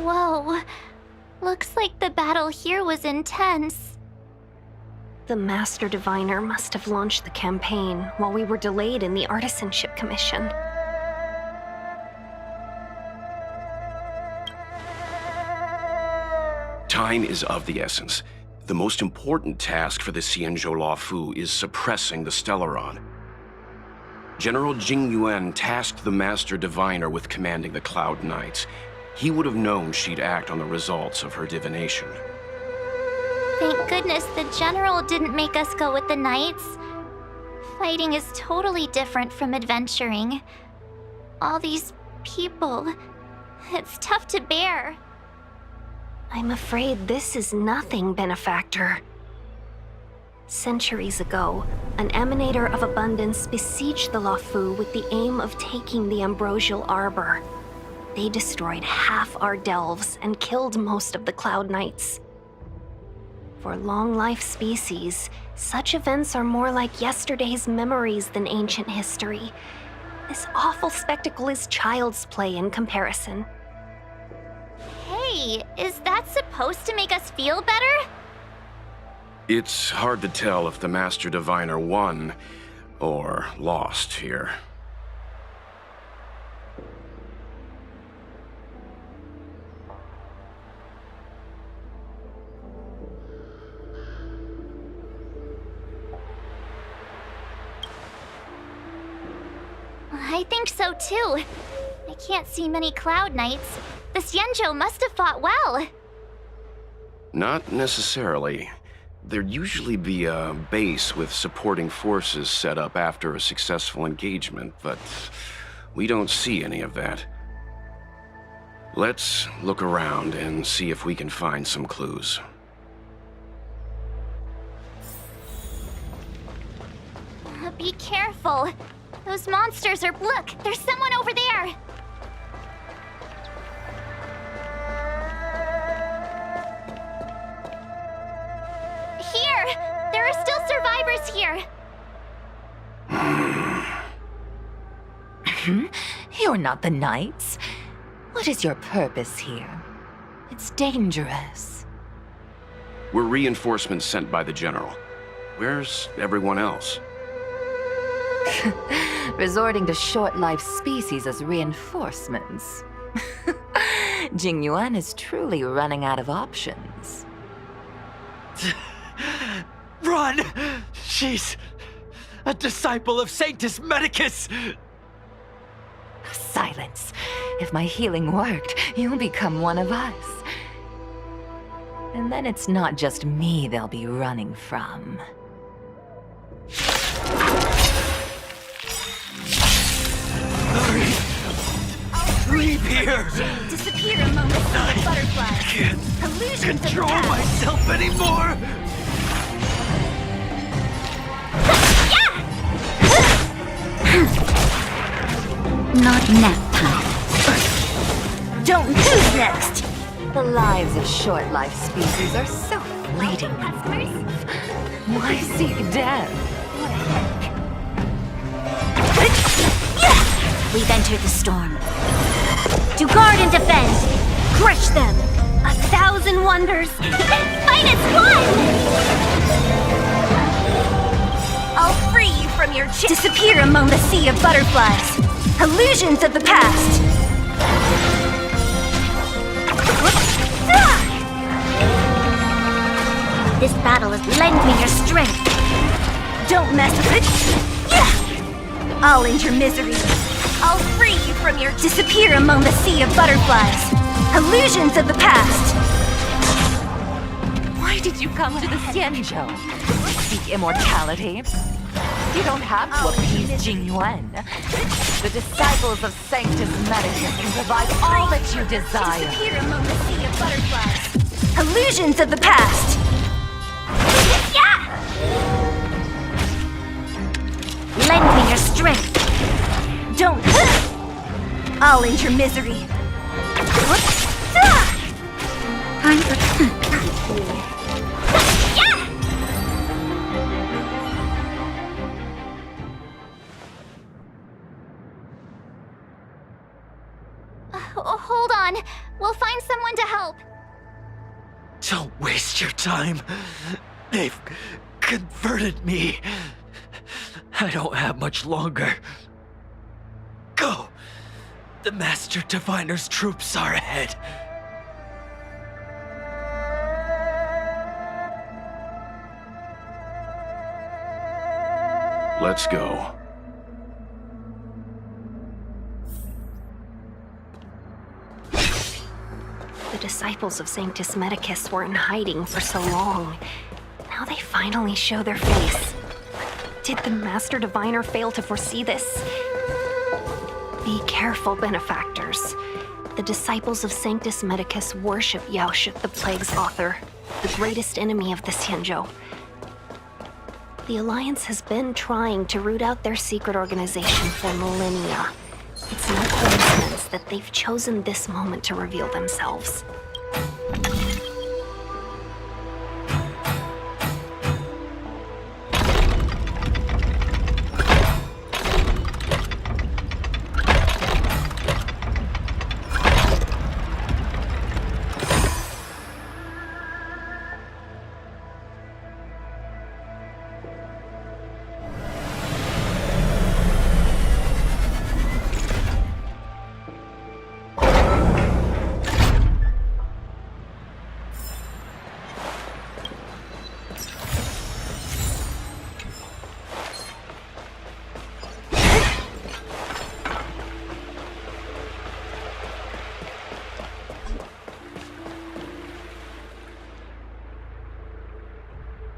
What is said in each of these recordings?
Whoa. Looks like the battle here was intense. The Master Diviner must have launched the campaign while we were delayed in the Artisanship Commission. Time is of the essence. The most important task for the Xianzhou Luofu is suppressing the Stellaron. General Jing Yuan tasked the Master Diviner with commanding the Cloud Knights. He would have known she'd act on the results of her divination. Thank goodness the General didn't make us go with the Knights. Fighting is totally different from adventuring. All these people, it's tough to bear. I'm afraid this is nothing, Benefactor. Centuries ago, an Emanator of Abundance besieged the Luofu with the aim of taking the Ambrosial Arbor. They destroyed half our delves and killed most of the Cloud Knights. For long-life species, such events are more like yesterday's memories than ancient history. This awful spectacle is child's play in comparison. Hey, is that supposed to make us feel better? It's hard to tell if the Master Diviner won or lost here. I think so too. I can't see many Cloud Knights. The Xianzhou must have fought well. Not necessarily. There'd usually be a base with supporting forces set up after a successful engagement, but we don't see any of that. Let's look around and see if we can find some clues. Be careful. Those monsters are... Look, there's someone over there. Here! There are still survivors here. You're not the Knights. What is your purpose here? It's dangerous. We're reinforcements sent by the General. Where's everyone else? Resorting to short-life species as reinforcements. Jing Yuan is truly running out of options. Run! She's a disciple of Sanctus Medicus! Silence. If my healing worked, you'll become one of us. And then it's not just me they'll be running from. Leave here! Disappear among the sea of butterflies. Can't Illusions of the control past. myself anymore! Not nap time. Don't. Who's next? The lives of short-life species are so fleeting and brief. Why seek death? We've entered the storm. To guard and defend! Crush them! 1,000 wonders! Fight as one! I'll free you from your disappear among the sea of butterflies! Illusions of the past! This battle is lend me your strength! Don't mess with it! I'll end your misery! I'll free you from your disappear among the sea of butterflies! Illusions of the past! Why did you come to the Xianzhou? Seek immortality? You don't have to appease Jing Yuan. The disciples of Sanctus Medicus can provide all that you desire. Disappear among the sea of butterflies! Illusions of the past! Lend me your strength! Don't... I'll end your misery! Time for... Hold on. We'll find someone can to help. Don't waste your time. They've converted me. I don't have much longer. Go! The Master Diviner's troops are ahead. Let's go. The disciples of Sanctus Medicus were in hiding for so long. Now they finally show their face. Did the Master Diviner fail to foresee this? Be careful, benefactors. The disciples of Sanctus Medicus worship Yaoshut, the Plague's author, the greatest enemy of the Xianzhou. The Alliance has been trying to root out their secret organization for millennia. It's no coincidence that they've chosen this moment to reveal themselves.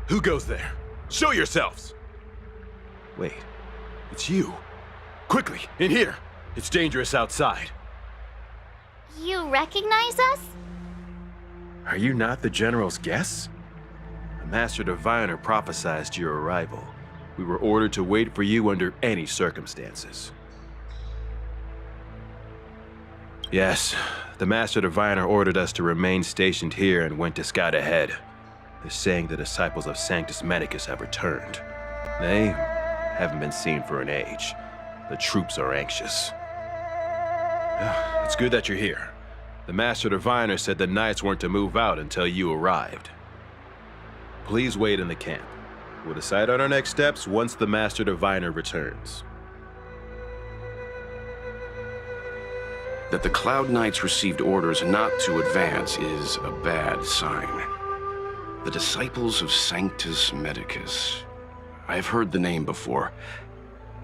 Who goes there? Show yourselves! Wait, it's you. Quickly, in here! It's dangerous outside. You recognize us? Are you not the General's guests? The Master Diviner prophesized your arrival. We were ordered to wait for you under any circumstances. Yes, the Master Diviner ordered us to remain stationed here and went to scout ahead. They're saying the disciples of Sanctus Medicus have returned. They haven't been seen for an age. The troops are anxious. It's good that you're here. The Master Diviner said the Knights weren't to move out until you arrived. Please wait in the camp. We'll decide on our next steps once the Master Diviner returns. That the Cloud Knights received orders not to advance is a bad sign. The Disciples of Sanctus Medicus. I've heard the name before.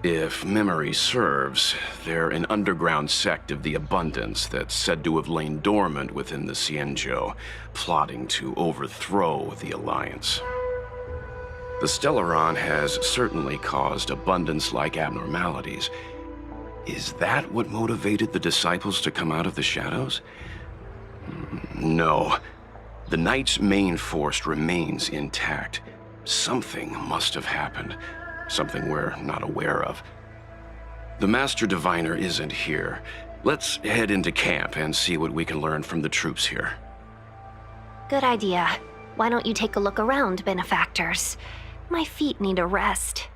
If memory serves, they're an underground sect of the Abundance that's said to have lain dormant within the Xianzhou, plotting to overthrow the Alliance. The Stellaron has certainly caused Abundance-like abnormalities. Is that what motivated the Disciples to come out of the shadows? No. The Knight's main force remains intact. Something must have happened. Something we're not aware of. The Master Diviner isn't here. Let's head into camp and see what we can learn from the troops here. Good idea. Why don't you take a look around, benefactors? My feet need a rest.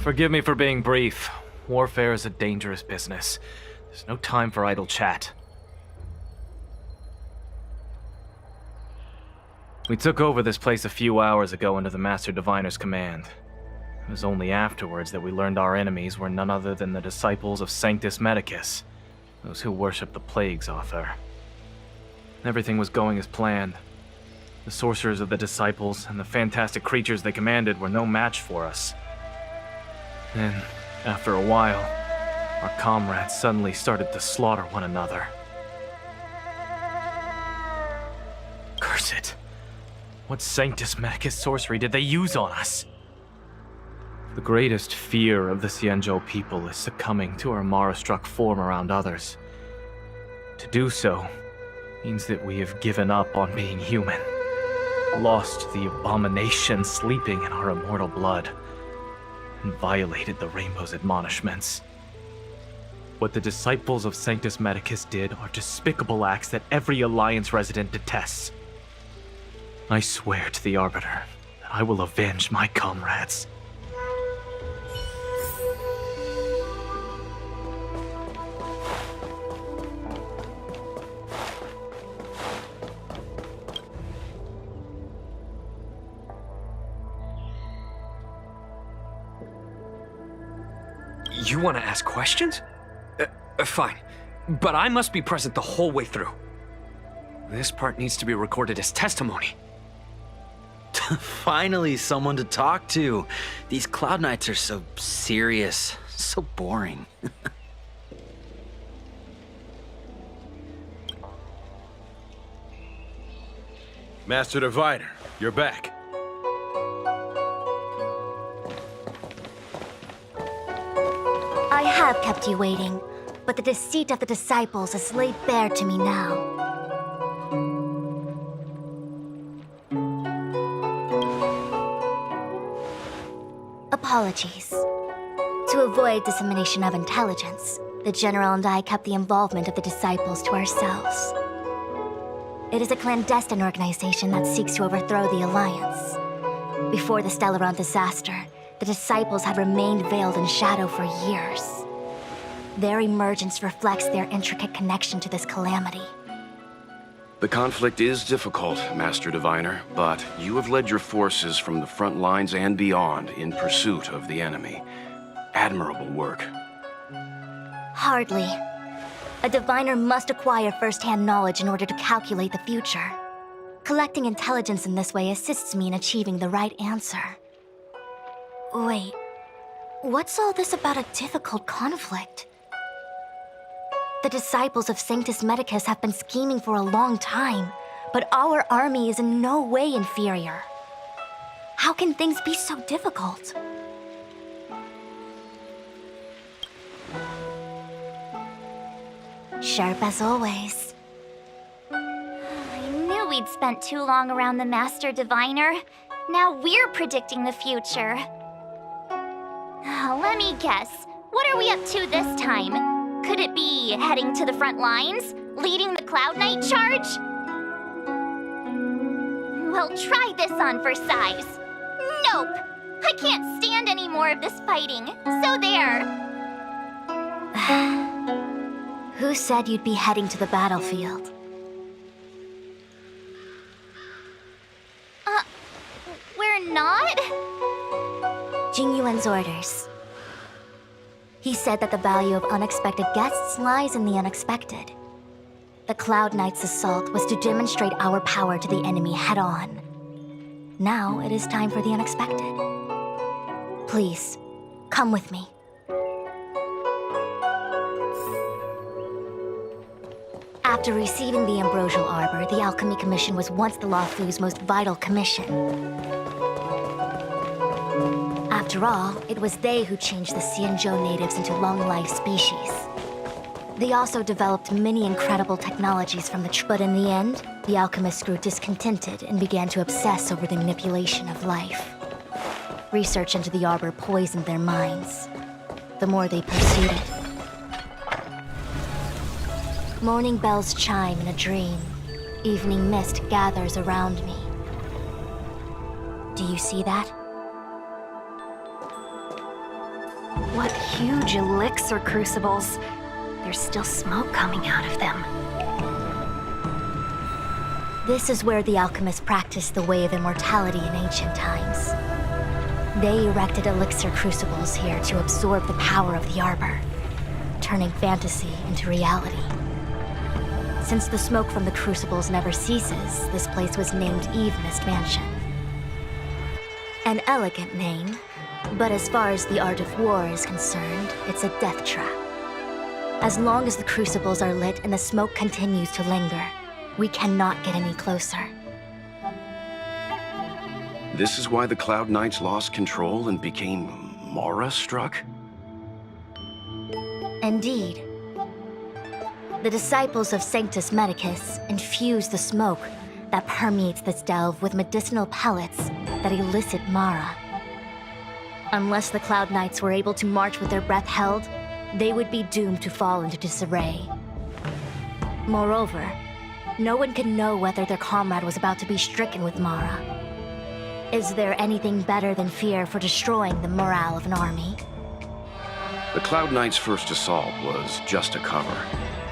Forgive me for being brief. Warfare is a dangerous business. There's no time for idle chat. We took over this place a few hours ago under the Master Diviner's command. It was only afterwards that we learned our enemies were none other than the disciples of Sanctus Medicus, those who worship the Plague's author. Everything was going as planned. The sorcerers of the disciples and the fantastic creatures they commanded were no match for us. Then, after a while, our comrades suddenly started to slaughter one another. Curse it! What Sanctus Medicus sorcery did they use on us? The greatest fear of the Xianzhou people is succumbing to our Mara-struck form around others. To do so means that we have given up on being human, lost the abomination sleeping in our immortal blood, and violated the Rainbow's admonishments. What the disciples of Sanctus Medicus did are despicable acts that every Alliance resident detests. I swear to the Arbiter that I will avenge my comrades. You want to ask questions? Fine. But I must be present the whole way through. This part needs to be recorded as testimony. Finally, someone to talk to. These Cloud Knights are so serious, so boring. Master Diviner, you're back. I have kept you waiting, but the deceit of the disciples is laid bare to me now. Apologies. To avoid dissemination of intelligence, the General and I kept the involvement of the disciples to ourselves. It is a clandestine organization that seeks to overthrow the Alliance. Before the Stellaron disaster, the disciples had remained veiled in shadow for years. Their emergence reflects their intricate connection to this calamity. The conflict is difficult, Master Diviner, but you have led your forces from the front lines and beyond in pursuit of the enemy. Admirable work. Hardly. A diviner must acquire first-hand knowledge in order to calculate the future. Collecting intelligence in this way assists me in achieving the right answer. Wait, what's all this about a difficult conflict? The disciples of Sanctus Medicus have been scheming for a long time, but our army is in no way inferior. How can things be so difficult? Sharp as always. I knew we'd spent too long around the Master Diviner. Now we're predicting the future. Let me guess. What are we up to this time? Could it be heading to the front lines? Leading the Cloud Knight charge? Well, try this on for size. Nope! I can't stand any more of this fighting. So there. Who said you'd be heading to the battlefield? We're not? Jingyuan's orders. He said that the value of unexpected guests lies in the unexpected. The Cloud Knight's assault was to demonstrate our power to the enemy head-on. Now it is time for the unexpected. Please, come with me. After receiving the Ambrosial Arbor, the Alchemy Commission was once the Luofu's most vital commission. After all, it was they who changed the Xianzhou natives into long-life species. They also developed many incredible technologies from the but in the end, the alchemists grew discontented and began to obsess over the manipulation of life. Research into the Arbor poisoned their minds. The more they pursued it. Morning bells chime in a dream. Evening mist gathers around me. Do you see that? What huge elixir crucibles. There's still smoke coming out of them. This is where the alchemists practiced the way of immortality in ancient times. They erected elixir crucibles here to absorb the power of the Arbor, turning fantasy into reality. Since the smoke from the crucibles never ceases, this place was named Eve Mist Mansion. An elegant name, but as far as the art of war is concerned, it's a death trap. As long as the crucibles are lit and the smoke continues to linger, we cannot get any closer. This is why the Cloud Knights lost control and became Mara-struck? Indeed. The disciples of Sanctus Medicus infuse the smoke that permeates this delve with medicinal pellets that elicit Mara. Unless the Cloud Knights were able to march with their breath held, they would be doomed to fall into disarray. Moreover, no one could know whether their comrade was about to be stricken with Mara. Is there anything better than fear for destroying the morale of an army? The Cloud Knight's first assault was just a cover.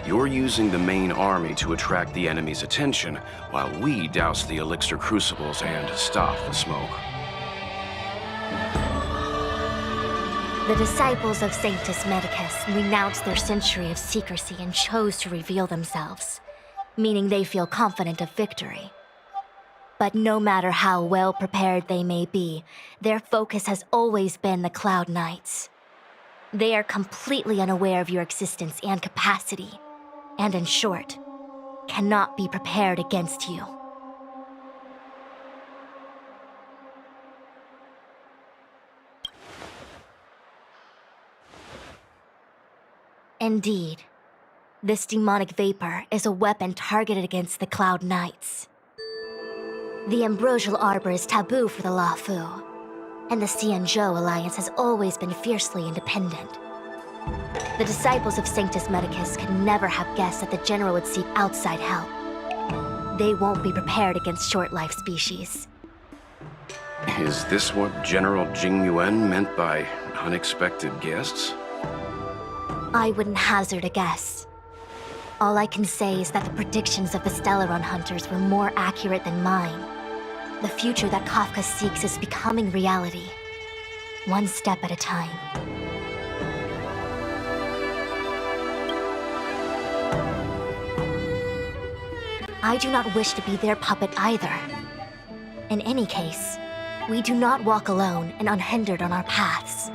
You're using the main army to attract the enemy's attention, while we douse the elixir crucibles and stop the smoke. The disciples of Sanctus Medicus renounced their century of secrecy and chose to reveal themselves, meaning they feel confident of victory. But no matter how well prepared they may be, their focus has always been the Cloud Knights. They are completely unaware of your existence and capacity, and in short, cannot be prepared against you. Indeed, this demonic vapor is a weapon targeted against the Cloud Knights. The Ambrosial Arbor is taboo for the Luofu, and the Xianzhou Alliance has always been fiercely independent. The disciples of Sanctus Medicus could never have guessed that the General would seek outside help. They won't be prepared against short-life species. Is this what General Jing Yuan meant by unexpected guests? I wouldn't hazard a guess. All I can say is that the predictions of the Stellaron hunters were more accurate than mine. The future that Kafka seeks is becoming reality, one step at a time. I do not wish to be their puppet either. In any case, we do not walk alone and unhindered on our paths.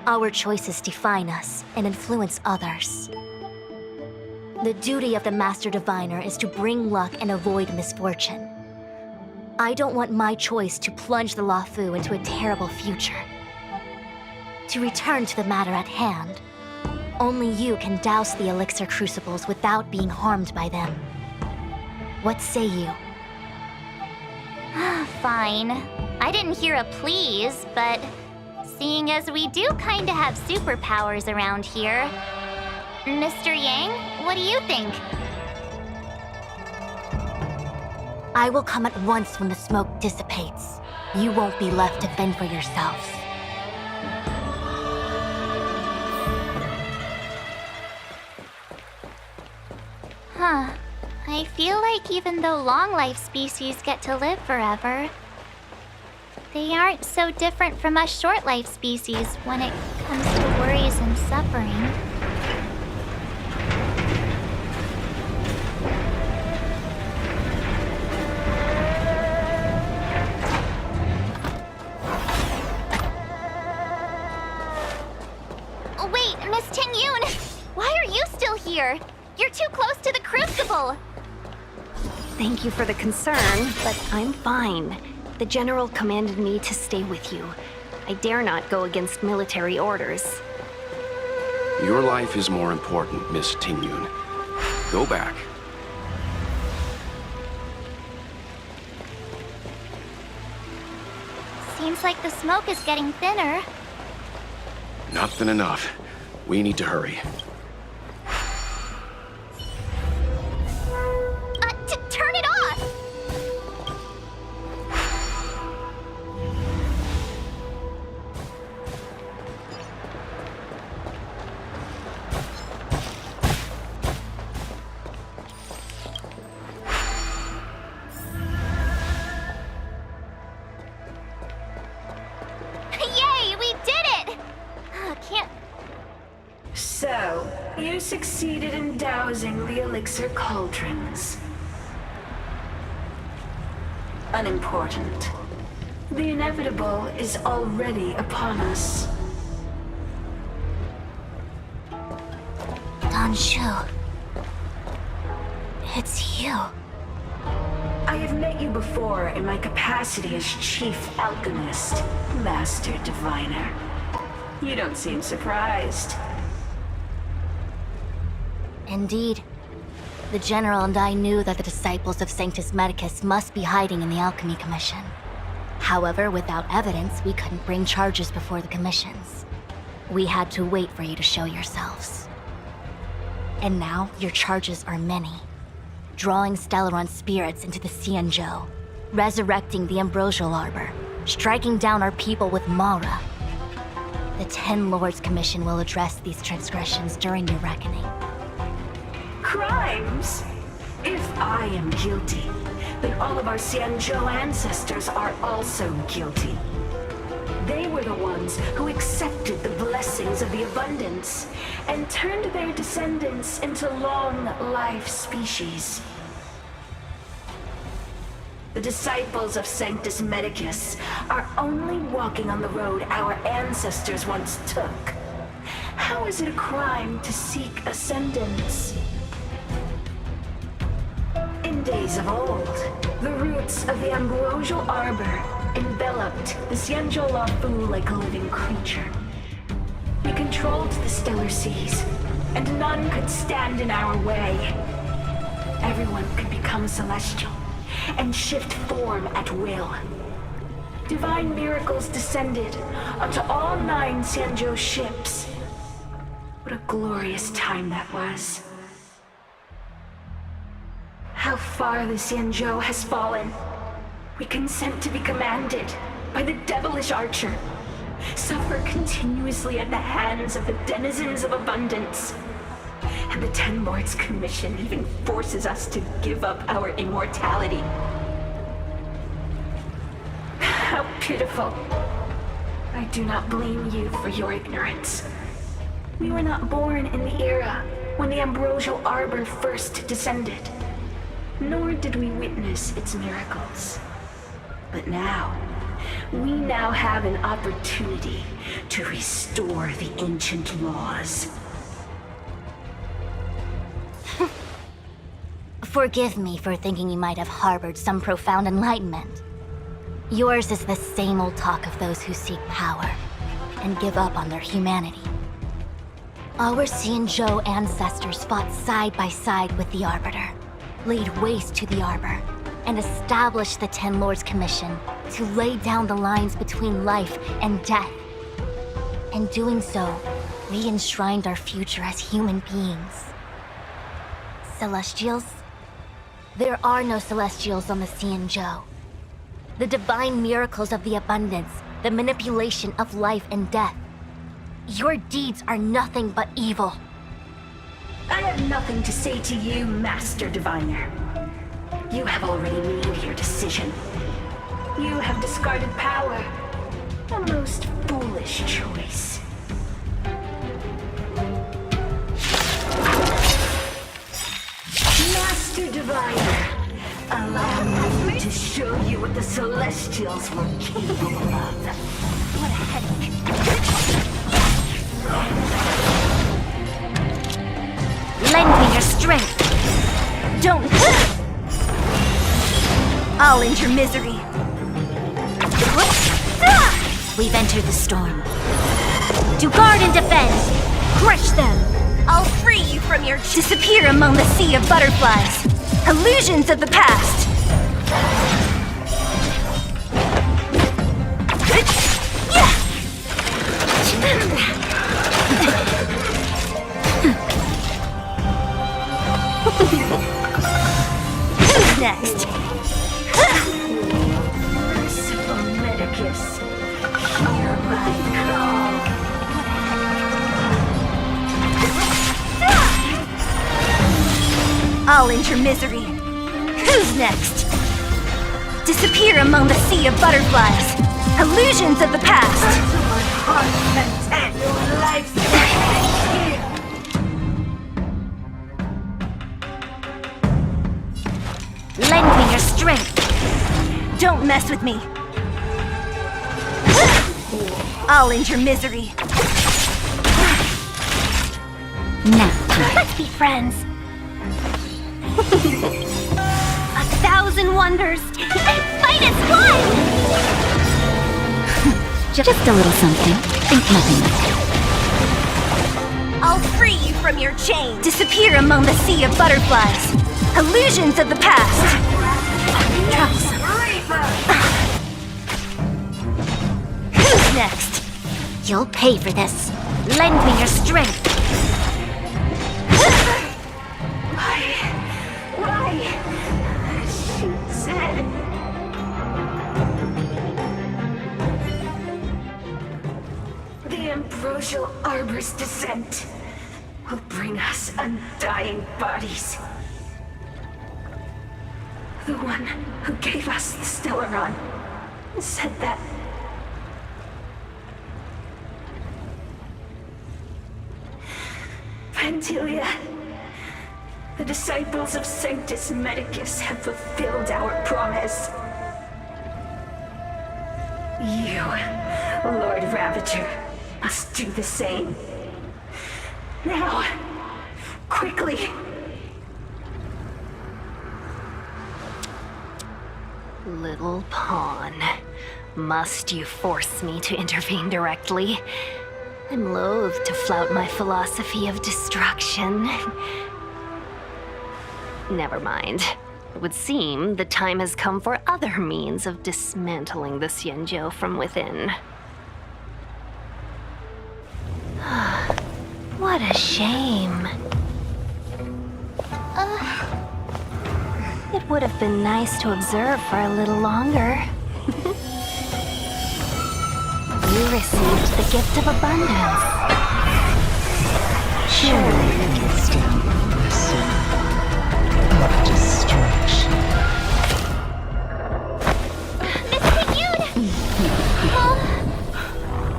Our choices define us and influence others. The duty of the Master Diviner is to bring luck and avoid misfortune. I don't want my choice to plunge the Luofu into a terrible future. To return to the matter at hand, only you can douse the elixir crucibles without being harmed by them. What say you? Fine. I didn't hear a please, but seeing as we do kinda have superpowers around here, Mr. Yang, what do you think? I will come at once when the smoke dissipates. You won't be left to fend for yourselves. Huh. I feel like even though long-life species get to live forever, they aren't so different from us short-life species when it comes to worries and suffering. Wait, Miss Tingyun! Why are you still here? You're too close to the crucible! Thank you for the concern, but I'm fine. The General commanded me to stay with you. I dare not go against military orders. Your life is more important, Miss Tingyun. Go back. Seems like the smoke is getting thinner. Not thin enough. We need to hurry. Turn it off! Yay, we did it! Can't... So, you succeeded in dousing the elixir cauldrons. Unimportant. The inevitable is already upon us. Danshu. It's you. I have met you before in my capacity as Chief Alchemist, Master Diviner. You don't seem surprised. Indeed. The General and I knew that the disciples of Sanctus Medicus must be hiding in the Alchemy Commission. However, without evidence, we couldn't bring charges before the commissions. We had to wait for you to show yourselves. And now, your charges are many. Drawing Stellaron spirits into the Xianzhou, resurrecting the Ambrosial Arbor, striking down our people with Mara. The Ten Lords Commission will address these transgressions during your reckoning. Crimes? If I am guilty, then all of our Xianzhou ancestors are also guilty. They were the ones who accepted the blessings of the abundance and turned their descendants into long-life species. The disciples of Sanctus Medicus are only walking on the road our ancestors once took. How is it a crime to seek ascendance? In days of old, the roots of the Ambrosial Arbor enveloped the Xianzhou Lafu like a living creature. We controlled the stellar seas, and none could stand in our way. Everyone could become celestial and shift form at will. Divine miracles descended onto all 9 Xianzhou ships. What a glorious time that was. How far the Xianzhou has fallen. We consent to be commanded by the devilish archer. Suffer continuously at the hands of the denizens of abundance. And the Ten Lords Commission even forces us to give up our immortality. How pitiful. I do not blame you for your ignorance. We were not born in the era when the Ambrosial Arbor first descended, nor did we witness its miracles. But now, we now have an opportunity to restore the ancient laws. Forgive me for thinking you might have harbored some profound enlightenment. Yours is the same old talk of those who seek power and give up on their humanity. Our Xianzhou ancestors fought side by side with the Arbiter, laid waste to the Arbor, and established the Ten Lords Commission to lay down the lines between life and death. In doing so, we enshrined our future as human beings. Celestials? There are no Celestials on the Xianzhou. The divine miracles of the abundance, the manipulation of life and death. Your deeds are nothing but evil. I have nothing to say to you, Master Diviner. You have already made your decision. You have discarded power. A most foolish choice. Master Diviner, allow me to show you what the Celestials were capable of. What a headache. Lend me your strength. Don't... I'll end your misery. We've entered the storm. To guard and defend. Crush them. I'll free you from your... Disappear among the sea of butterflies. Illusions of the past. Who's next? Merciful Medicus, hear my call. I'll end your misery. Who's next? Disappear among the sea of butterflies. Illusions of the past. Your life's Lend me your strength. Don't mess with me. I'll end your misery. Now, let's be friends. 1,000 wonders. And fight as one! Just a little something. Think nothing of it. I'll free you from your chain. Disappear among the sea of butterflies. Illusions of the past. Troublesome. Who's next? You'll pay for this. Lend me your strength. Why? She said... The Ambrosial Arbor's descent will bring us undying bodies. The one who gave us the Stellaron said that... Pantilia, the disciples of Sanctus Medicus have fulfilled our promise. You, Lord Ravager, must do the same. Now, quickly. Little pawn. Must you force me to intervene directly? I'm loath to flout my philosophy of destruction. Never mind. It would seem the time has come for other means of dismantling the Xianzhou from within. What a shame. It would have been nice to observe for a little longer. You received the gift of abundance. Surely you understand the lesson of destruction.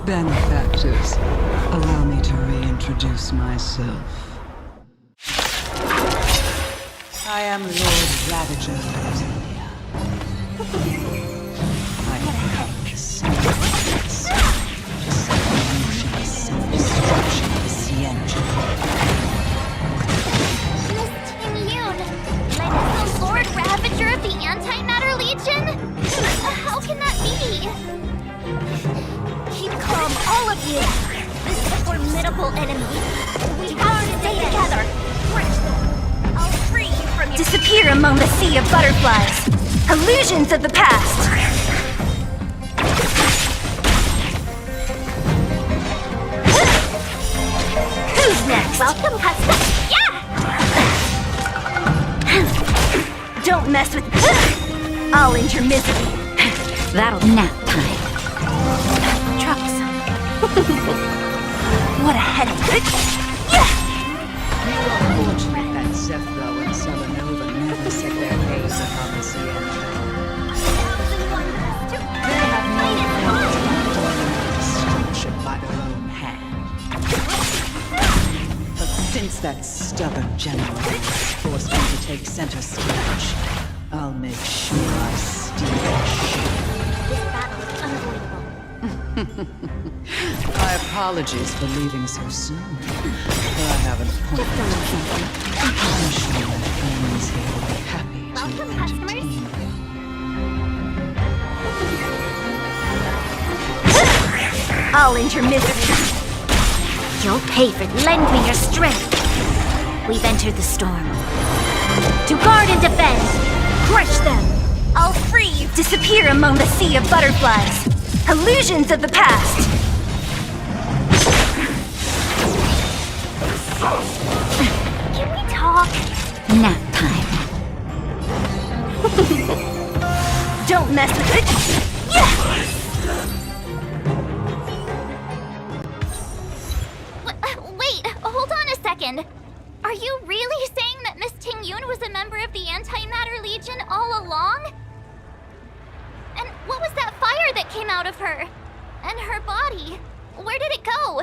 Benefactors, allow me to reintroduce myself. I am Lord Ravager of Zelia. I have come to sacrifice to self-motionless self-destruction of the Xianzhou. Miss Ting-Yun, the Lord Ravager of the Antimatter Legion? How can that be? Keep calm, all of you. This is a formidable enemy. We have to stay together. I'll free you from your... Disappear among the sea of butterflies. Illusions of the past. Who's next? Welcome, custom. Yeah! Don't mess with me. I'll end your misery. That'll nap time. What a headache. You are fortunate that Zephyro and Solanova never set their gaze upon the Xianzhou. They have no right to order destruction by their own hand. But since that stubborn general has forced me to take center stage, I'll make sure I steal their shit. This battle is unavoidable. My apologies for leaving so soon, but I have an appointment. I'm sure my friends here will be happy to entertain you. I'll end your misery. You'll pay for it. Lend me your strength. We've entered the storm. To guard and defend. Crush them. I'll free you. Disappear among the sea of butterflies. Illusions of the past. Can we talk? Nap time. Don't mess with it. Yeah! Wait, hold on a second. Are you really saying that Miss Ting-Yun was a member of the Antimatter Legion all along? And what was that fire that came out of her? And her body? Where did it go?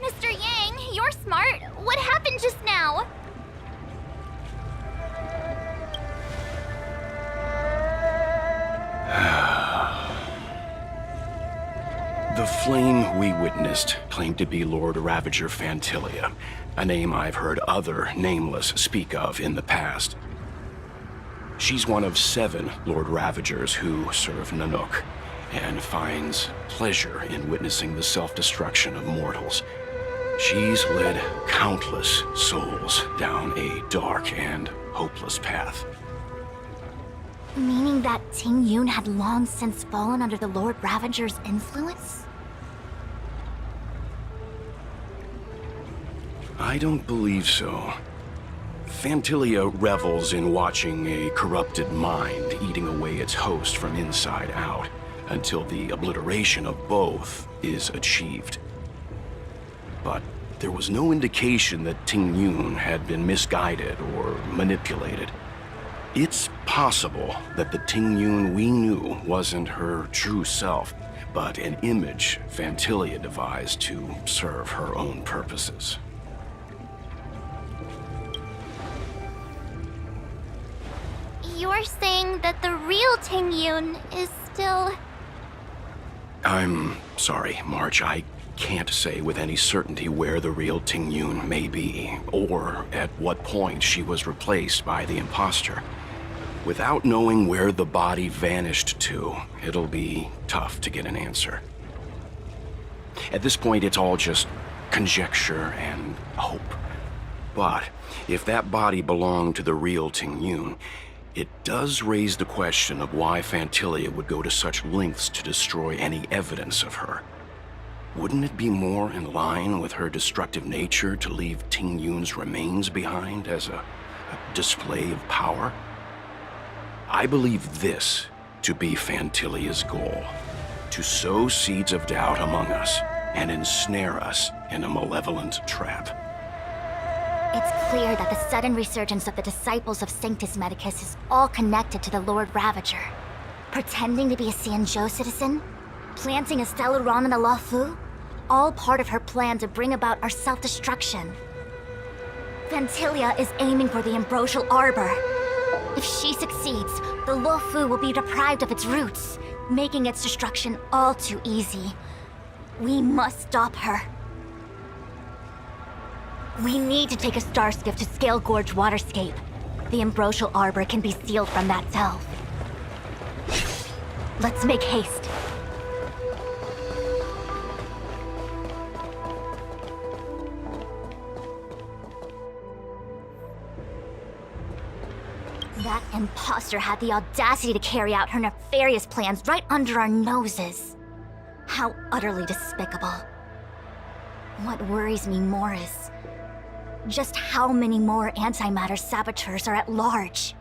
Mr. Yang, you're smart. What happened just now? The flame we witnessed claimed to be Lord Ravager Fantilia, a name I've heard other nameless speak of in the past. She's one of 7 Lord Ravagers who serve Nanook, and finds pleasure in witnessing the self-destruction of mortals. She's led countless souls down a dark and hopeless path. Meaning that Ting-Yun had long since fallen under the Lord Ravager's influence? I don't believe so. Fantilia revels in watching a corrupted mind eating away its host from inside out, until the obliteration of both is achieved. But there was no indication that Ting Yun had been misguided or manipulated. It's possible that the Ting Yun we knew wasn't her true self, but an image Fantilia devised to serve her own purposes. You're saying that the real Ting Yun is still... I'm sorry, March. I can't say with any certainty where the real Ting Yun may be, or at what point she was replaced by the imposter. Without knowing where the body vanished to, it'll be tough to get an answer. At this point, it's all just conjecture and hope. But if that body belonged to the real Ting Yun, it does raise the question of why Fantilia would go to such lengths to destroy any evidence of her. Wouldn't it be more in line with her destructive nature to leave Ting Yun's remains behind as a display of power? I believe this to be Fantilia's goal: to sow seeds of doubt among us and ensnare us in a malevolent trap. It's clear that the sudden resurgence of the disciples of Sanctus Medicus is all connected to the Lord Ravager. Pretending to be a Xianzhou citizen? Planting a Stellaron in the Luofu? All part of her plan to bring about our self-destruction. Fantilia is aiming for the Ambrosial Arbor. If she succeeds, the Luofu will be deprived of its roots, making its destruction all too easy. We must stop her. We need to take a star skiff to Scale Gorge Waterscape. The Ambrosial Arbor can be sealed from that delve. Let's make haste. That imposter had the audacity to carry out her nefarious plans right under our noses. How utterly despicable. What worries me more is just how many more antimatter saboteurs are at large.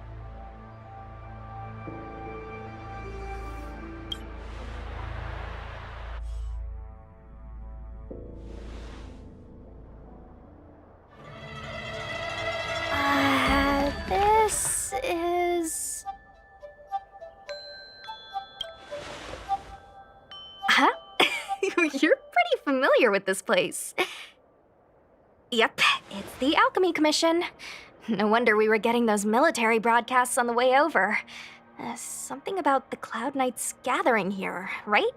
This is... Huh? You're pretty familiar with this place. Yep, it's the Alchemy Commission. No wonder we were getting those military broadcasts on the way over. Something about the Cloud Knights gathering here, right?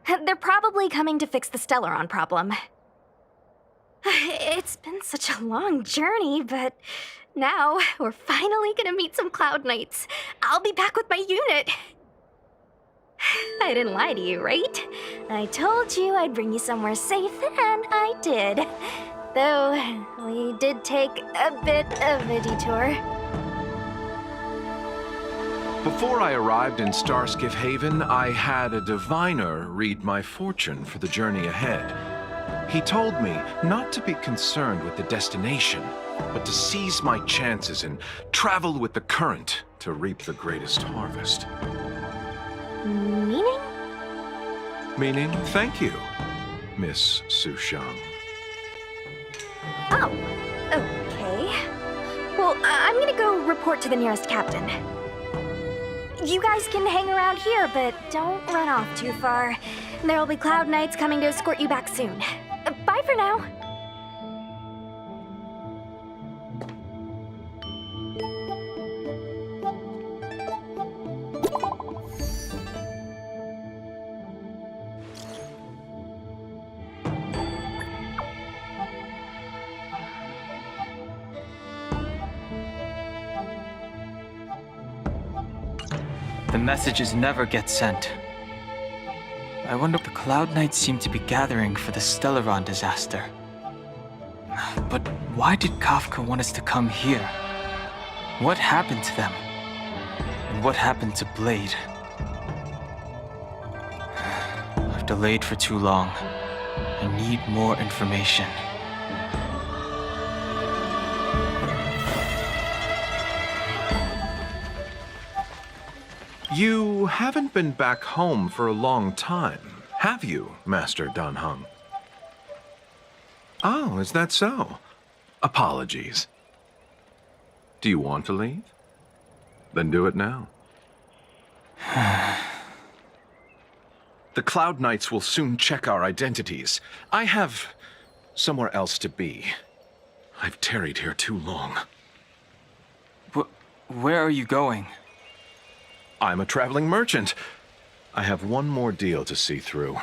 They're probably coming to fix the Stellaron problem. It's been such a long journey, but now we're finally gonna meet some Cloud Knights. I'll be back with my unit. I didn't lie to you, right? I told you I'd bring you somewhere safe, and I did. Though, we did take a bit of a detour. Before I arrived in Starskiff Haven, I had a diviner read my fortune for the journey ahead. He told me not to be concerned with the destination, but to seize my chances and travel with the current to reap the greatest harvest. Meaning? Meaning, thank you, Miss Sushang. Oh, okay. Well, I'm gonna go report to the nearest captain. You guys can hang around here, but don't run off too far. There'll be Cloud Knights coming to escort you back soon. Bye for now. The messages never get sent. I wonder if the Cloud Knights seem to be gathering for the Stellaron disaster. But why did Kafka want us to come here? What happened to them? And what happened to Blade? I've delayed for too long. I need more information. You haven't been back home for a long time, have you, Master Dan Heng? Oh, is that so? Apologies. Do you want to leave? Then do it now. The Cloud Knights will soon check our identities. I have somewhere else to be. I've tarried here too long. Where are you going? I'm a traveling merchant. I have one more deal to see through.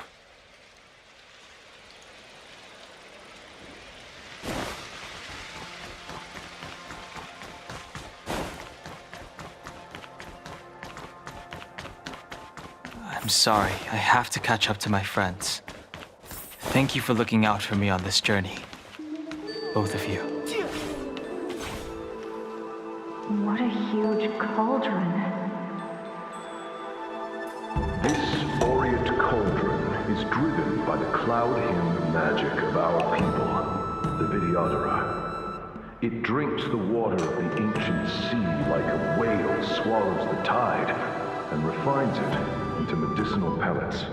I'm sorry. I have to catch up to my friends. Thank you for looking out for me on this journey. Both of you. What a huge cauldron. This Orient cauldron is driven by the cloud hymn magic of our people, the Vidyadhara. It drinks the water of the ancient sea like a whale swallows the tide and refines it into medicinal pellets.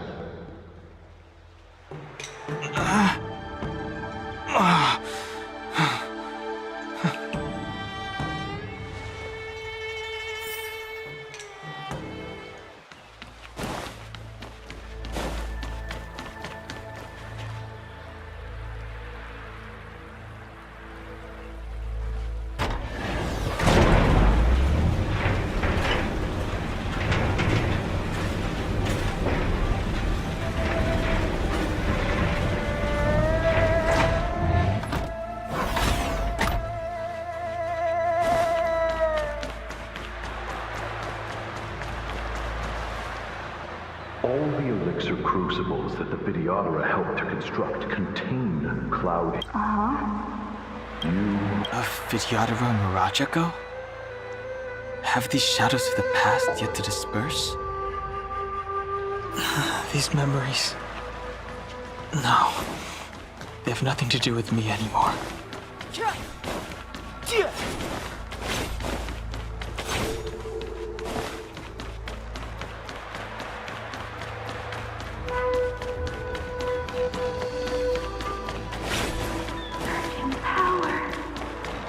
All the elixir crucibles that the Vidyadhara helped to construct contain cloud. A Vidyadhara Mirajago? Have these shadows of the past yet to disperse? These memories... No. They have nothing to do with me anymore.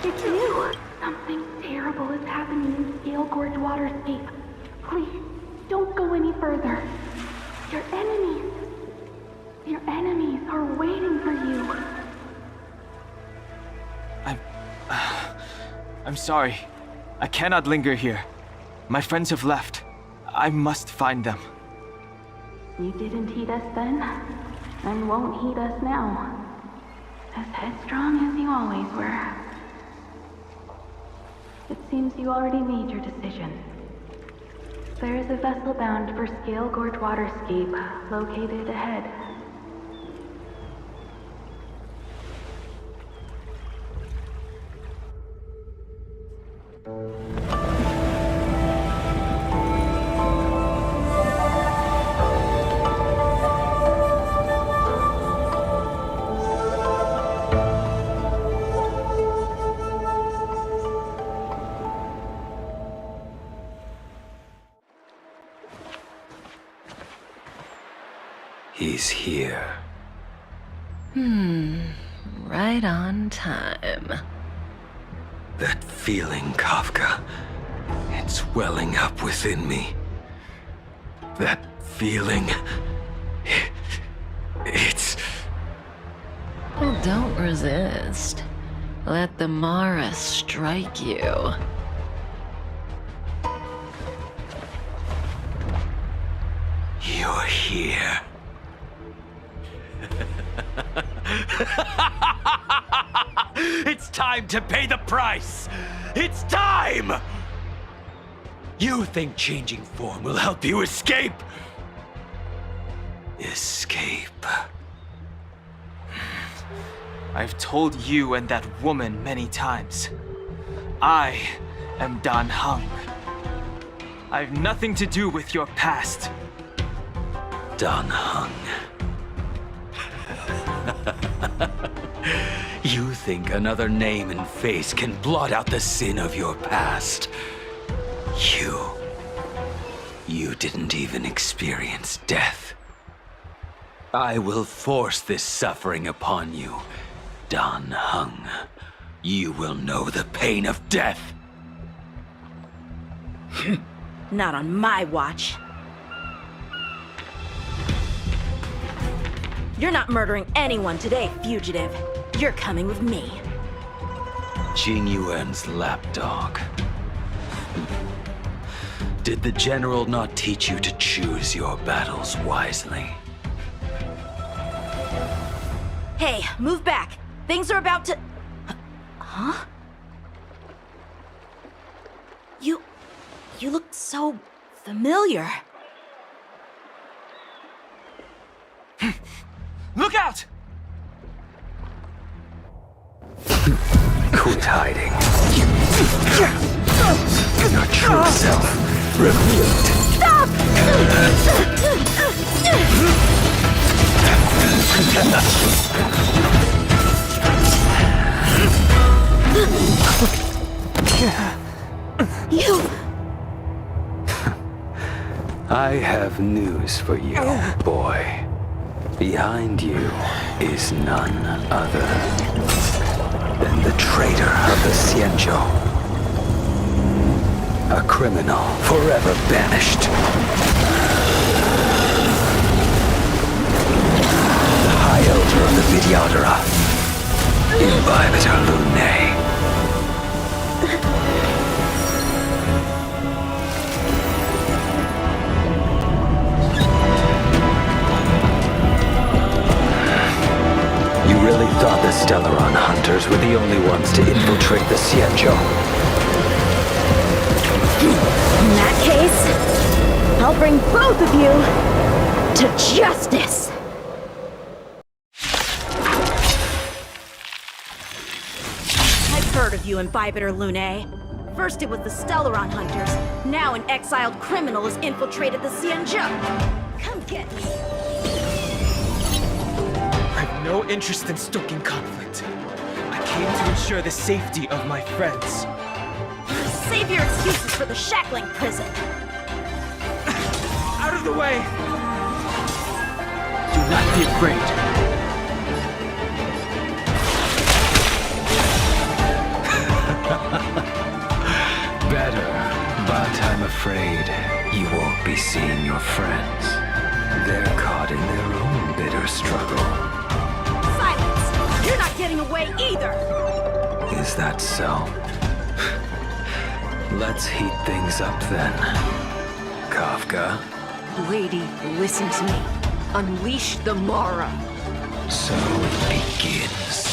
It's you! Something terrible is happening in Scale Gorge Waterscape. Please, don't go any further. Your enemies are waiting for you. I'm sorry. I cannot linger here. My friends have left. I must find them. You didn't heed us then, and won't heed us now. As headstrong as you always were. It seems you already made your decision. There is a vessel bound for Scale Gorge Waterscape located ahead. He's here. Right on time. That feeling, Kafka. It's welling up within me. That feeling... It's... Well, don't resist. Let the Mara strike you. You're here. It's time to pay the price! It's time! You think changing form will help you escape? Escape. I've told you and that woman many times. I am Dan Heng. I have nothing to do with your past. Dan Heng. You think another name and face can blot out the sin of your past? You didn't even experience death. I will force this suffering upon you, Dan Heng. You will know the pain of death. Not on my watch. You're not murdering anyone today, fugitive. You're coming with me. Jing Yuan's lapdog. Did the general not teach you to choose your battles wisely? Hey, move back. Things are about to... Huh? You look so familiar. Look out! Quit hiding. Your true self revealed. You... I have news for you, boy. Behind you is none other than the traitor of the Xianzhou. A criminal forever banished. The High Elder of the Vidyadhara, Imbibitor Lunae. You really thought the Stellaron hunters were the only ones to infiltrate the Xianzhou? In that case, I'll bring both of you to justice! I've heard of you, Imbibitor Lunae. First it was the Stellaron hunters, now an exiled criminal has infiltrated the Xianzhou. Come get me! I have no interest in stoking conflict. I came to ensure the safety of my friends. Save your excuses for the shackling prison! Out of the way! Do not be afraid. Better, but I'm afraid you won't be seeing your friends. They're caught in their own bitter struggle. Silence! You're not getting away either! Is that so? Let's heat things up then. Kafka? Lady, listen to me. Unleash the Mara. So it begins.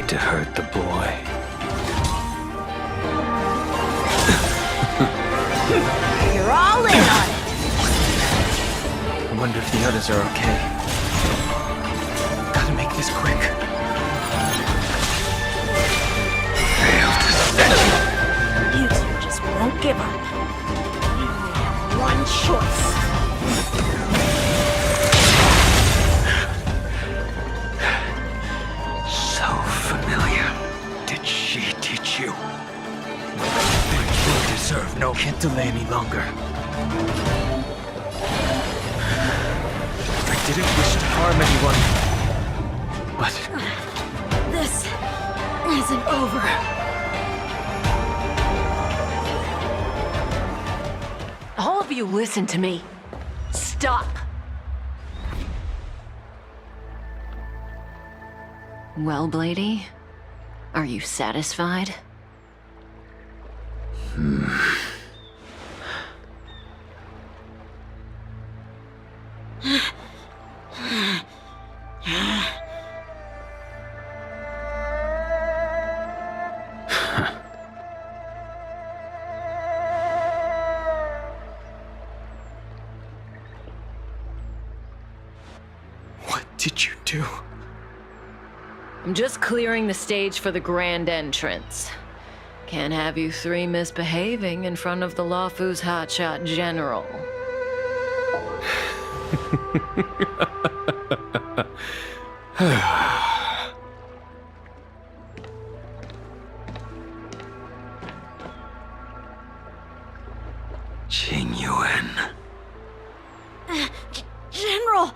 To hurt the boy. You're all in on it! I wonder if the others are okay. Gotta make this quick. Failed to send you. You two just won't give up. You only have one choice. You. You deserve no... Can't delay any longer. I didn't wish to harm anyone. But... This isn't over. All of you listen to me. Stop. Well, Blady, are you satisfied? did you do? I'm just clearing the stage for the grand entrance. Can't have you three misbehaving in front of the Luofu's hotshot general. Jingyuan. General!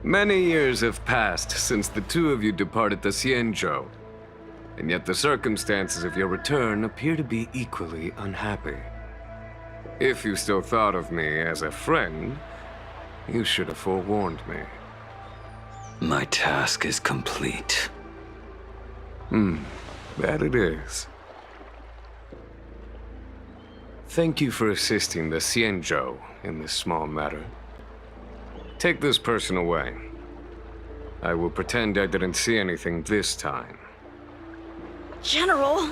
Many years have passed since the two of you departed the Xianzhou, and yet the circumstances of your return appear to be equally unhappy. If you still thought of me as a friend, you should have forewarned me. My task is complete. That it is. Thank you for assisting the Xianzhou in this small matter. Take this person away. I will pretend I didn't see anything this time. General,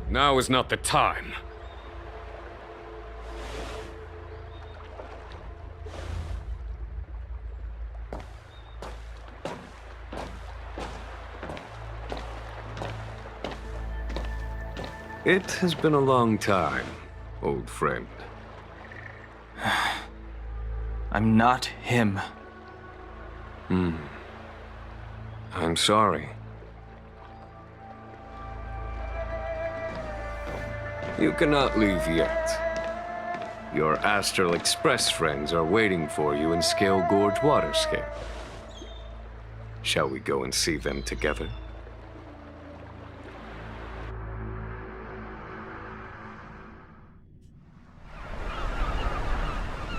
Now is not the time. It has been a long time, old friend. I'm not him. I'm sorry. You cannot leave yet. Your Astral Express friends are waiting for you in Scale Gorge Waterscape. Shall we go and see them together?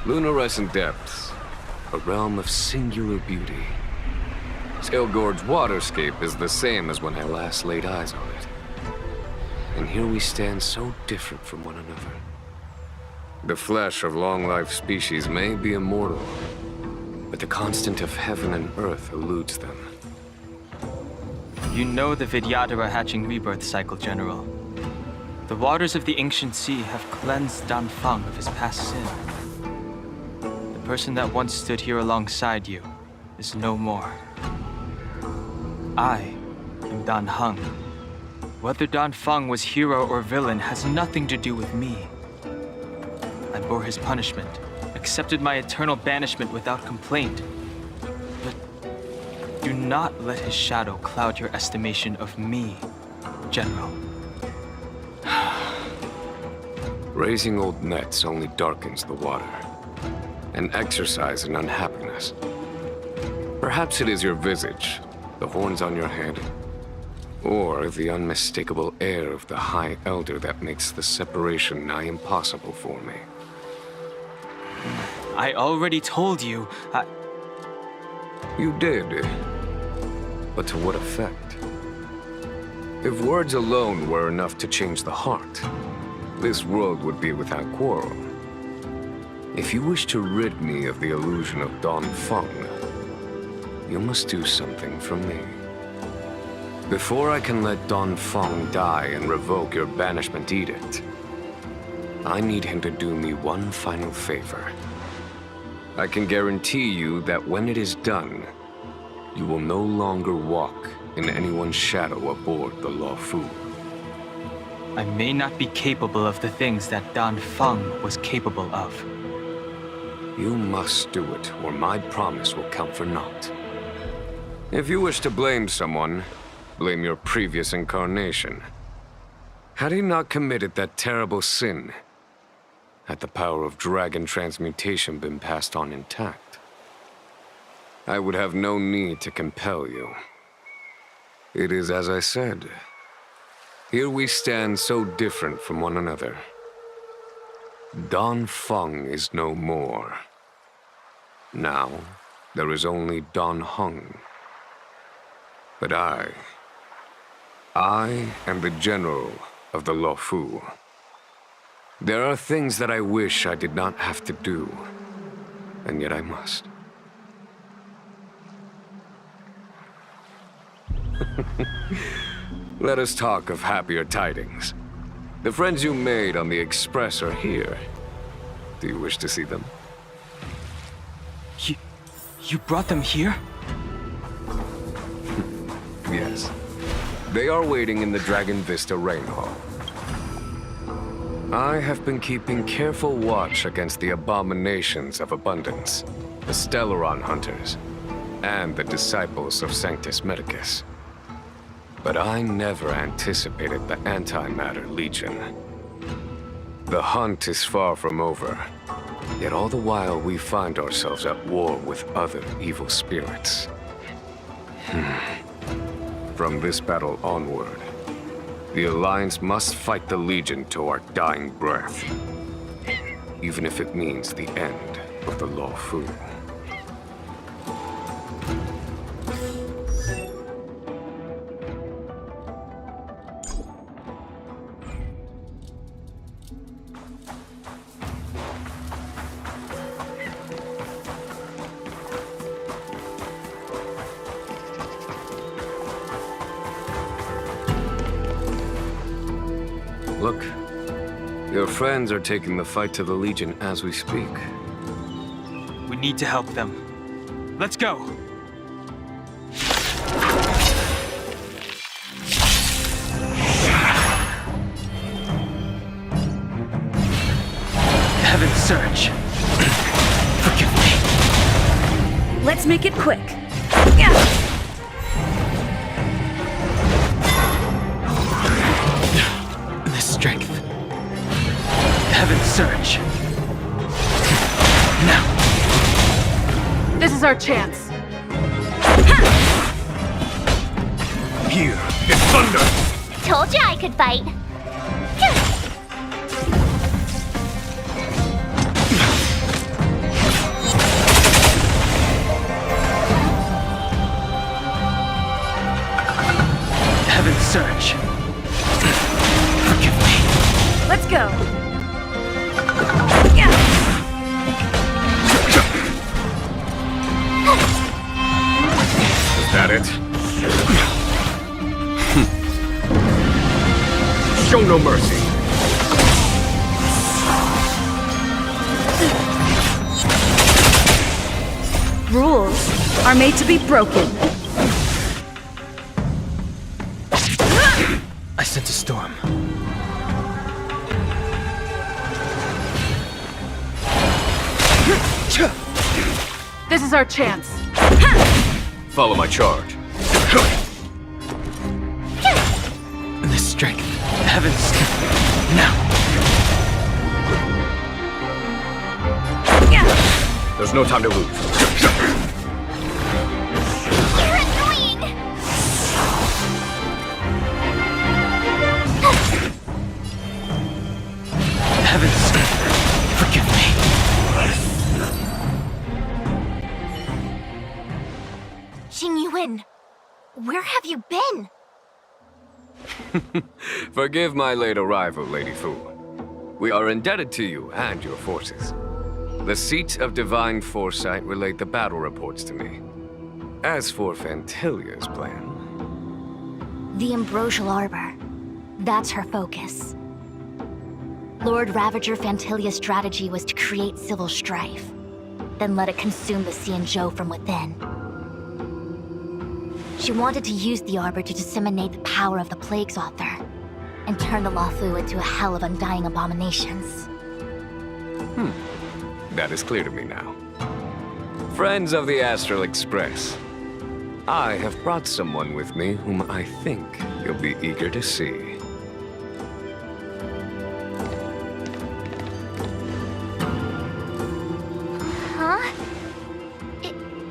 Lunarescent Depths, a realm of singular beauty. Scale Gorge Waterscape is the same as when I last laid eyes on it. And here we stand so different from one another. The flesh of long-life species may be immortal, but the constant of heaven and earth eludes them. You know the Vidyadhara hatching rebirth cycle, General. The waters of the ancient sea have cleansed Danfeng of his past sin. The person that once stood here alongside you is no more. I am Dan Heng. Whether Danfeng was hero or villain has nothing to do with me. I bore his punishment, accepted my eternal banishment without complaint. But do not let his shadow cloud your estimation of me, General. Raising old nets only darkens the water, an exercise in unhappiness. Perhaps it is your visage, the horns on your head, or the unmistakable air of the High Elder that makes the separation nigh impossible for me. I already told you, You did. But to what effect? If words alone were enough to change the heart, this world would be without quarrel. If you wish to rid me of the illusion of Danfeng, you must do something for me. Before I can let Danfeng die and revoke your banishment edict, I need him to do me one final favor. I can guarantee you that when it is done, you will no longer walk in anyone's shadow aboard the Luofu. I may not be capable of the things that Danfeng was capable of. You must do it, or my promise will count for naught. If you wish to blame someone, blame your previous incarnation. Had he not committed that terrible sin, had the power of dragon transmutation been passed on intact, I would have no need to compel you. It is as I said. Here we stand so different from one another. Danfeng is no more. Now, there is only Dan Heng. But I am the general of the Luofu. There are things that I wish I did not have to do, and yet I must. Let us talk of happier tidings. The friends you made on the Express are here. Do you wish to see them? You brought them here? Yes. They are waiting in the Dragon Vista Rain Hall. I have been keeping careful watch against the abominations of abundance, the Stellaron Hunters, and the disciples of Sanctus Medicus. But I never anticipated the Antimatter Legion. The hunt is far from over, yet all the while we find ourselves at war with other evil spirits. From this battle onward, the Alliance must fight the Legion to our dying breath, even if it means the end of the Law Fu. Look, your friends are taking the fight to the Legion as we speak. We need to help them. Let's go! Heaven's Surge. Forgive me. Let's make it quick. Strength. Heaven's Surge. Now. This is our chance. Here is thunder! Told you I could fight. Heaven's Surge. Let's go. Is that it? Show no mercy. Rules are made to be broken. I sense a storm. This is our chance. Follow my charge. The strength. Heaven's strength. Now. There's no time to lose. You're annoying! Heaven's strength. Forgive me. Jingyuan, where have you been? Forgive my late arrival, Lady Fu. We are indebted to you and your forces. The Seat of Divine Foresight relayed the battle reports to me. As for Fantilia's plan... The Ambrosial Arbor. That's her focus. Lord Ravager Fantilia's strategy was to create civil strife, then let it consume the Xianzhou from within. She wanted to use the Arbor to disseminate the power of the Plague's author, and turn the Luofu into a hell of undying abominations. That is clear to me now. Friends of the Astral Express, I have brought someone with me whom I think you'll be eager to see. Huh?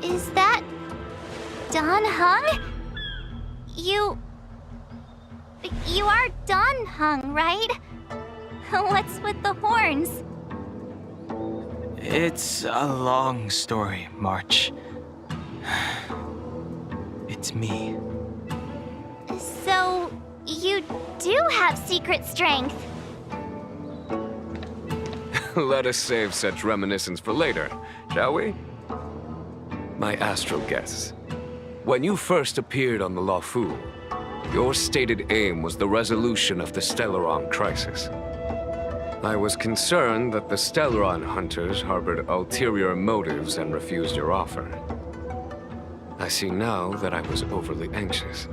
Is that... Dan Heng? You are Dan Heng, right? What's with the horns? It's a long story, March. It's me. So, you do have secret strength. Let us save such reminiscence for later, shall we? My astral guests, When you first appeared on the Luofu, your stated aim was the resolution of the Stellaron crisis. I was concerned that the Stellaron hunters harbored ulterior motives and refused your offer. I see now that I was overly anxious.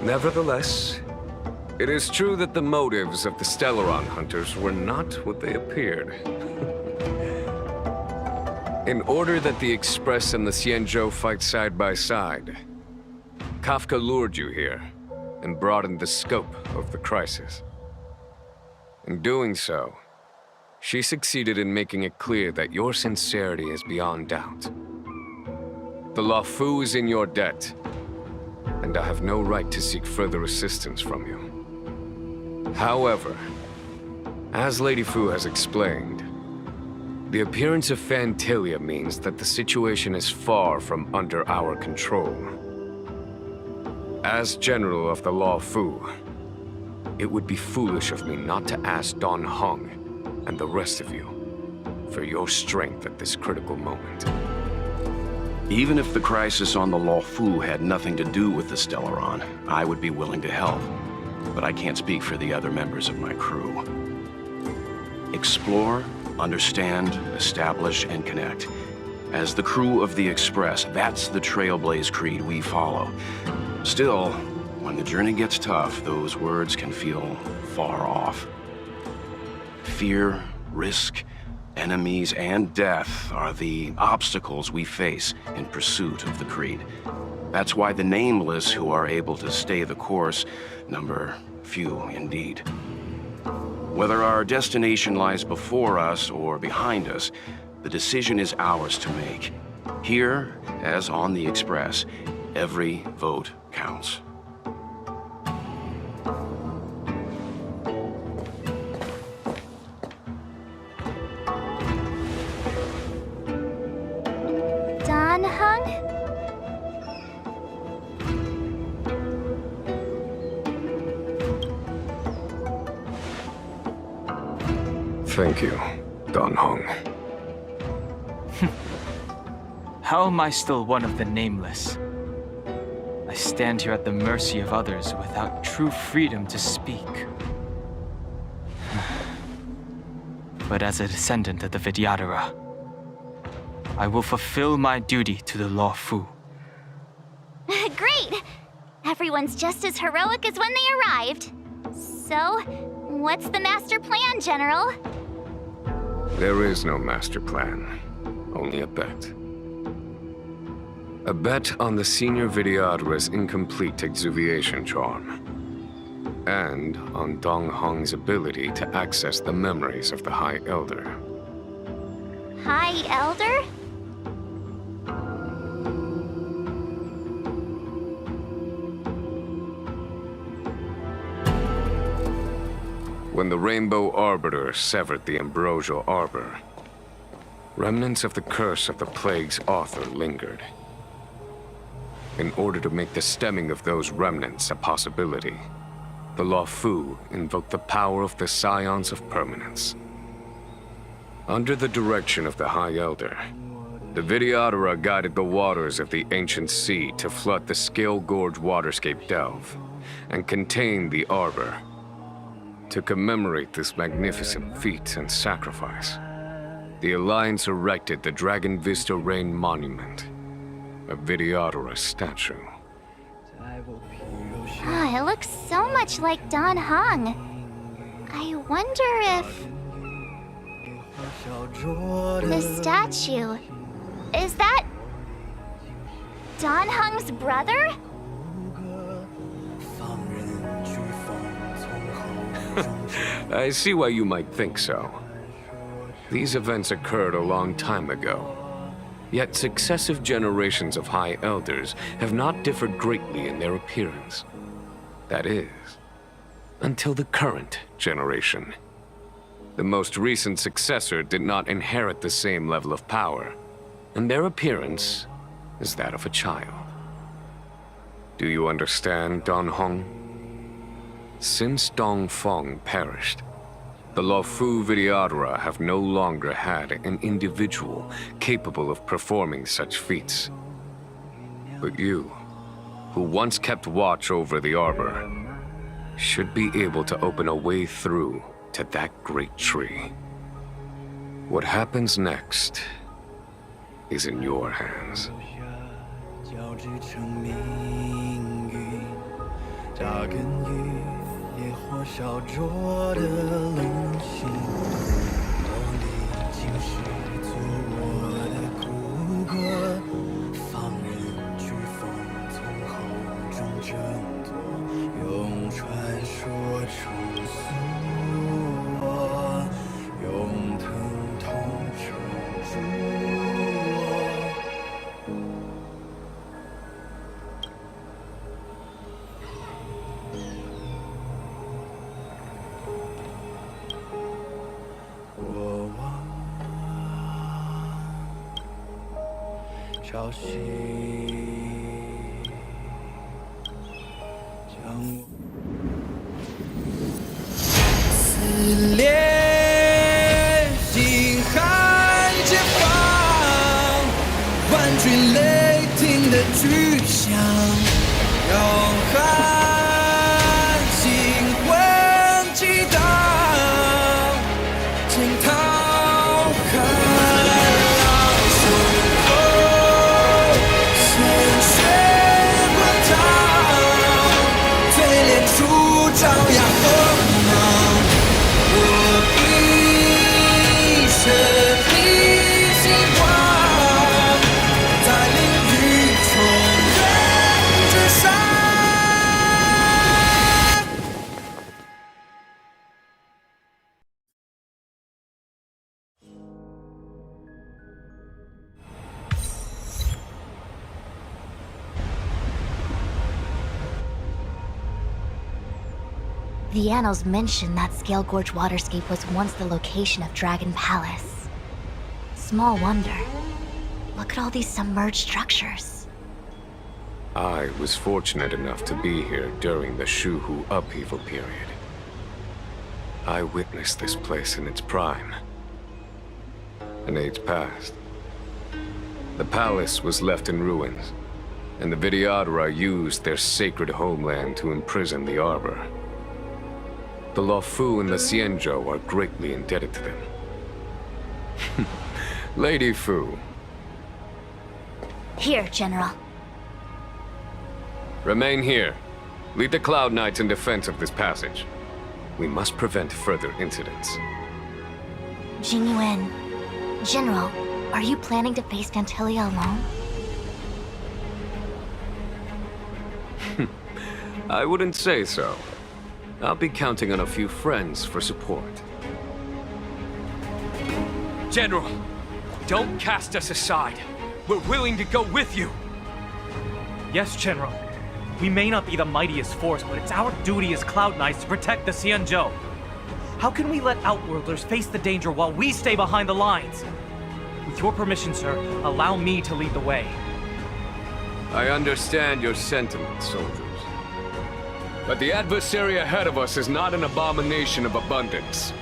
Nevertheless, it is true that the motives of the Stellaron hunters were not what they appeared. In order that the Express and the Xianzhou fight side by side, Kafka lured you here and broadened the scope of the crisis. In doing so, she succeeded in making it clear that your sincerity is beyond doubt. The Luofu is in your debt, and I have no right to seek further assistance from you. However, as Lady Fu has explained, the appearance of Phantilia means that the situation is far from under our control. As General of the Luofu, it would be foolish of me not to ask Dan Heng and the rest of you for your strength at this critical moment. Even if the crisis on the Luofu had nothing to do with the Stellaron, I would be willing to help. But I can't speak for the other members of my crew. Explore, understand, establish, and connect. As the crew of the Express, that's the Trailblaze creed we follow. Still, when the journey gets tough, those words can feel far off. Fear, risk, enemies, and death are the obstacles we face in pursuit of the creed. That's why the nameless who are able to stay the course number few indeed. Whether our destination lies before us or behind us, the decision is ours to make. Here, as on the Express, every vote counts. Dan Heng? Thank you, Dan Heng. How am I still one of the nameless? I stand here at the mercy of others without true freedom to speak. But as a descendant of the Vidyadhara, I will fulfill my duty to the Luofu. Great! Everyone's just as heroic as when they arrived. So, what's the master plan, General? There is no master plan, only a bet. A bet on the Senior Vidyadhara's incomplete exuviation charm, and on Dong Hong's ability to access the memories of the High Elder. High Elder? When the Rainbow Arbiter severed the Ambrosial Arbor, remnants of the curse of the Plague's author lingered. In order to make the stemming of those remnants a possibility, the Luofu invoked the power of the Scions of Permanence. Under the direction of the High Elder, the Vidyadhara guided the waters of the ancient sea to flood the Scale Gorge waterscape delve and contain the Arbor. To commemorate this magnificent feat and sacrifice, the Alliance erected the Dragon Vista Rain Monument, a Vidyadhara statue. It looks so much like Dan Heng. I wonder if... The statue... Is that... Dan Heng's brother? I see why you might think so. These events occurred a long time ago. Yet successive generations of High Elders have not differed greatly in their appearance. That is, until the current generation. The most recent successor did not inherit the same level of power, and their appearance is that of a child. Do you understand, Dan Heng? Since Dong Feng perished, the Luofu Vidyadhara have no longer had an individual capable of performing such feats. But you, who once kept watch over the Arbor, should be able to open a way through to that great tree. What happens next is in your hands. 交织成命运，扎根于烈火烧灼的冷心，我历经世做我的骨骼，放任飓风从口中挣脱，用传说重塑我，用疼痛撑住我。 我望潮汐，将我撕裂心寒解放，万军雷霆的巨响，摇撼心魂激荡。 惊涛骇浪汹涌，鲜血滚烫，淬炼出张牙锋芒。我一生的希望，在领域重任之上。 The annals mention that Scale Gorge waterscape was once the location of Dragon Palace. Small wonder. Look at all these submerged structures. I was fortunate enough to be here during the Shuhu upheaval period. I witnessed this place in its prime. An age passed. The palace was left in ruins, and the Vidyadhara used their sacred homeland to imprison the Arbor. The Luofu and the Xianzhou are greatly indebted to them. Lady Fu. Here, General. Remain here. Lead the Cloud Knights in defense of this passage. We must prevent further incidents. Jingyuan. General, are you planning to face Dantilia alone? I wouldn't say so. I'll be counting on a few friends for support. General, don't cast us aside. We're willing to go with you. Yes, General. We may not be the mightiest force, but it's our duty as Cloud Knights to protect the Xianzhou. How can we let Outworlders face the danger while we stay behind the lines? With your permission, sir, allow me to lead the way. I understand your sentiments, soldiers. But the adversary ahead of us is not an abomination of abundance.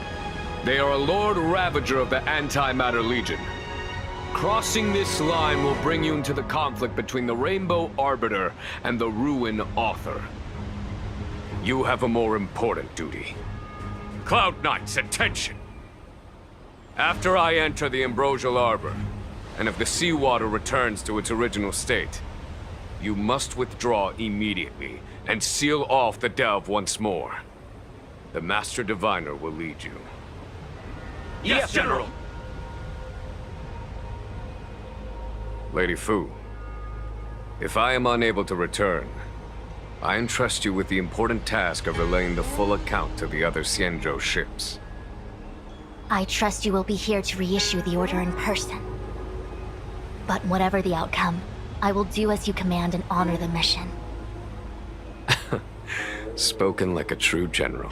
They are a Lord Ravager of the Antimatter Legion. Crossing this line will bring you into the conflict between the Rainbow Arbiter and the Ruin Author. You have a more important duty. Cloud Knights, attention! After I enter the Ambrosial Arbor, and if the seawater returns to its original state, you must withdraw immediately and seal off the delve once more. The Master Diviner will lead you. Yes, General! Lady Fu, if I am unable to return, I entrust you with the important task of relaying the full account to the other Xianzhou ships. I trust you will be here to reissue the order in person. But whatever the outcome, I will do as you command and honor the mission. Spoken like a true general.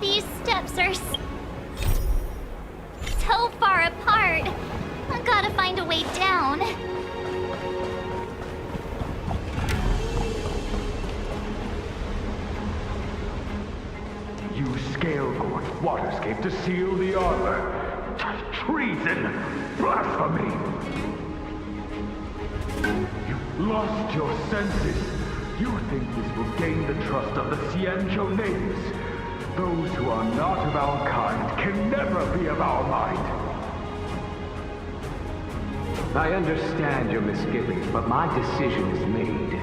These steps are so far Scale-gorge waterscape to seal the arbor. Treason! Blasphemy! You've lost your senses. You think this will gain the trust of the Xianzhou natives. Those who are not of our kind can never be of our might. I understand your misgivings, but my decision is made.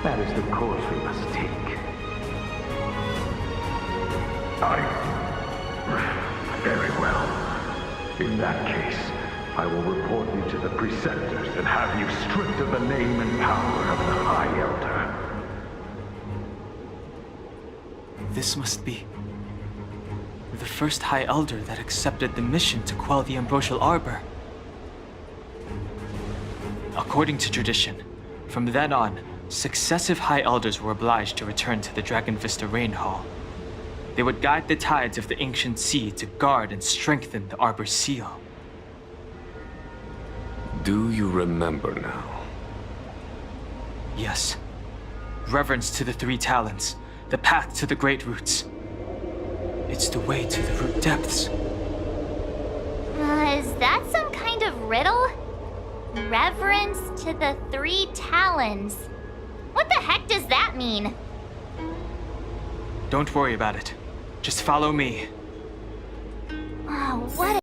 That is the course we must take. Very well. In that case, I will report you to the preceptors and have you stripped of the name and power of the High Elder. This must be the first High Elder that accepted the mission to quell the Ambrosial Arbor. According to tradition, from then on, successive High Elders were obliged to return to the Dragon Vista Rain Hall. They would guide the tides of the ancient sea to guard and strengthen the Arbor's seal. Do you remember now? Yes. Reverence to the Three Talents, the path to the Great Roots. It's the way to the root depths. Is that some kind of riddle? Reverence to the Three Talons. What the heck does that mean? Don't worry about it. Just follow me. Oh, what